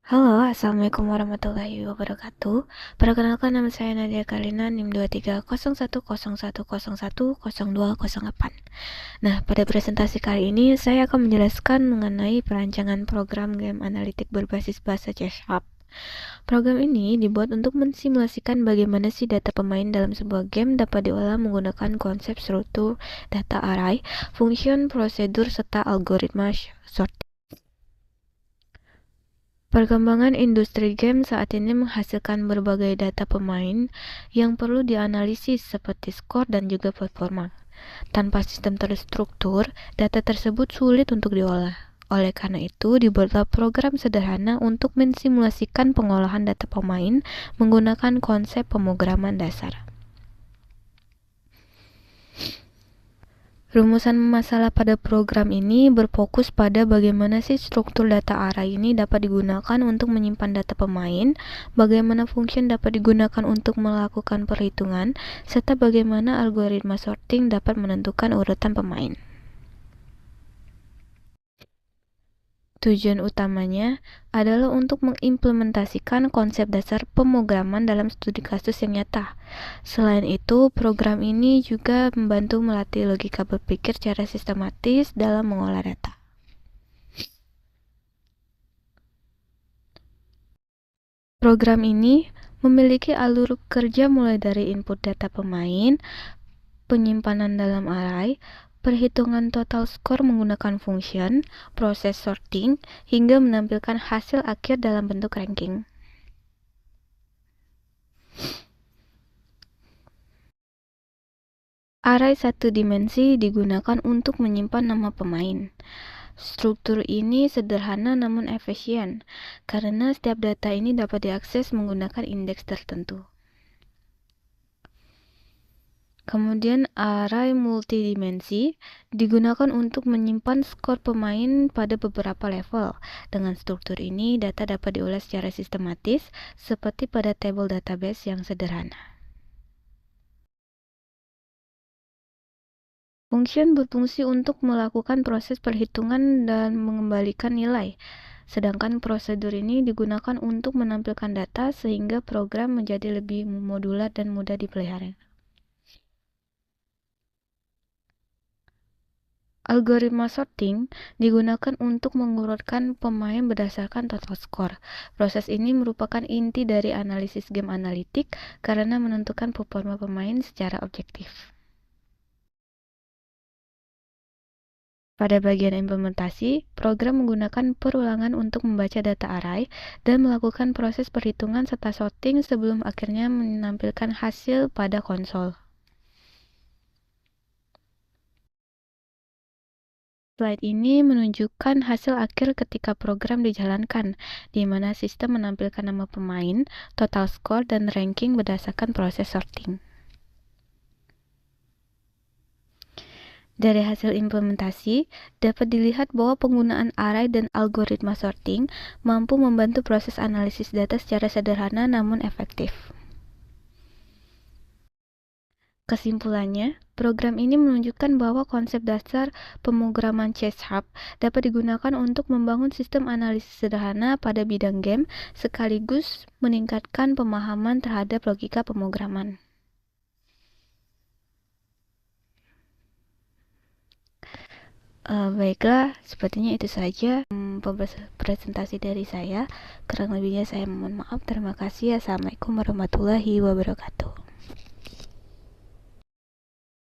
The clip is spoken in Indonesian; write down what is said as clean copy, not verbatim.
Halo, Assalamualaikum warahmatullahi wabarakatuh. Perkenalkan nama saya Nadia Kalina, NIM 23011010100208. Nah, pada presentasi kali ini saya akan menjelaskan mengenai perancangan program game analitik berbasis bahasa C#. Program ini dibuat untuk mensimulasikan bagaimana si data pemain dalam sebuah game dapat diolah menggunakan konsep struktur data array, function, prosedur, serta algoritma sorting. Perkembangan industri game saat ini menghasilkan berbagai data pemain yang perlu dianalisis seperti skor dan juga performa. Tanpa sistem terstruktur, data tersebut sulit untuk diolah. Oleh karena itu, dibuatlah program sederhana untuk mensimulasikan pengolahan data pemain menggunakan konsep pemrograman dasar. Rumusan masalah pada program ini berfokus pada bagaimana sih struktur data array ini dapat digunakan untuk menyimpan data pemain, bagaimana function dapat digunakan untuk melakukan perhitungan, serta bagaimana algoritma sorting dapat menentukan urutan pemain. Tujuan utamanya adalah untuk mengimplementasikan konsep dasar pemrograman dalam studi kasus yang nyata. Selain itu, program ini juga membantu melatih logika berpikir secara sistematis dalam mengolah data. Program ini memiliki alur kerja mulai dari input data pemain, penyimpanan dalam array, perhitungan total skor menggunakan function, proses sorting, hingga menampilkan hasil akhir dalam bentuk ranking. Array satu dimensi digunakan untuk menyimpan nama pemain. Struktur ini sederhana namun efisien, karena setiap data ini dapat diakses menggunakan indeks tertentu. Kemudian array multidimensi digunakan untuk menyimpan skor pemain pada beberapa level. Dengan struktur ini, data dapat diolah secara sistematis seperti pada tabel database yang sederhana. Function berfungsi untuk melakukan proses perhitungan dan mengembalikan nilai. Sedangkan prosedur ini digunakan untuk menampilkan data sehingga program menjadi lebih modular dan mudah dipelihara. Algoritma sorting digunakan untuk mengurutkan pemain berdasarkan total skor. Proses ini merupakan inti dari analisis game analitik karena menentukan performa pemain secara objektif. Pada bagian implementasi, program menggunakan perulangan untuk membaca data array dan melakukan proses perhitungan serta sorting sebelum akhirnya menampilkan hasil pada konsol. Slide ini menunjukkan hasil akhir ketika program dijalankan, di mana sistem menampilkan nama pemain, total skor, dan ranking berdasarkan proses sorting. Dari hasil implementasi, dapat dilihat bahwa penggunaan array dan algoritma sorting mampu membantu proses analisis data secara sederhana namun efektif. Kesimpulannya, program ini menunjukkan bahwa konsep dasar pemrograman C# dapat digunakan untuk membangun sistem analisis sederhana pada bidang game sekaligus meningkatkan pemahaman terhadap logika pemrograman. Baiklah, sepertinya itu saja presentasi dari saya. Kurang lebihnya saya mohon maaf. Terima kasih. Assalamualaikum warahmatullahi wabarakatuh.